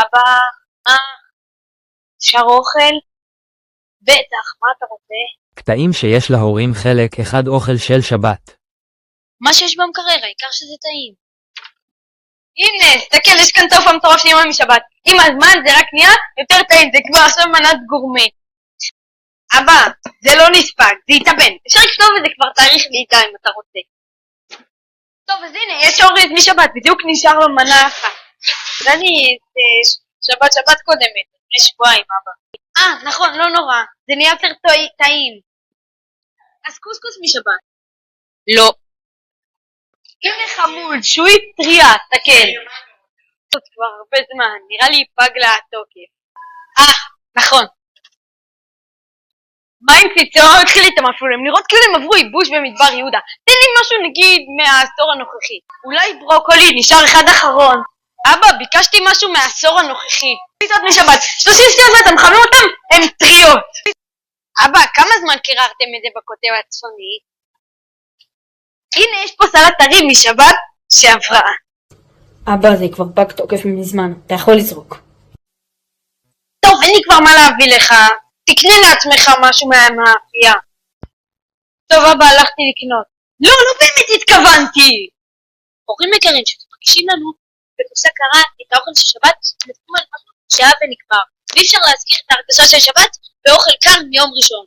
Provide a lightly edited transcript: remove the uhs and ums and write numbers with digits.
אבא, מה? אפשר אוכל? בטח, מה אתה רוצה? קטעים שיש להורים חלק אחד אוכל של שבת. מה שיש במקרר, העיקר שזה טעים. הנה, תסתכל, יש כאן טופה מטורף נעימה משבת. עם הזמן זה רק נהיה יותר טעים, זה כבר עכשיו מנת גורמה. אבא, זה לא נספק, זה יתאבן. אפשר לכתוב את זה כבר תאריך לידה אם אתה רוצה. טוב, אז הנה, יש אורז משבת, בדיוק נשאר לו מנה אחת. ואני שבת קודמת, לפני שבועיים, אבא. נכון, לא נורא, זה נהיה יותר טעים. אז קוסקוס משבת. לא. הנה חמוד, שוי טריה, תקל. זאת כבר הרבה זמן, נראה לי פג לה התוקף. נכון. מה עם ציצון? התחיל איתם אפילו, הם נראות כאילו הם עברו ייבוש במדבר יהודה. תן לי משהו נגיד מהעשור הנוכחי. אולי ברוקולי, נשאר אחד אחרון. אבא, ביקשתי משהו מהעשור הנוכחי. פיצות משבת, 30 שניות ואתה מחמם אותם, הם טריות. אבא, כמה זמן קיררתם את זה בקוטב הצפוני? הנה, יש פה סלט טרי משבת שעברה. אבא, זה כבר פג תוקף מזמן, אתה יכול לזרוק. טוב, אין לי כבר מה להביא לך. תקנה לעצמך משהו מהמאפייה. טוב, אבא, הלכתי לקנות. לא באמת התכוונתי. הורים יקרים שאתם מרגישים לנו בקופסה קרה את האוכל של שבת לתחום על משהו שהיה ונקבר. ואי אפשר להזכיר את ההרגשה של שבת באוכל קר מיום ראשון.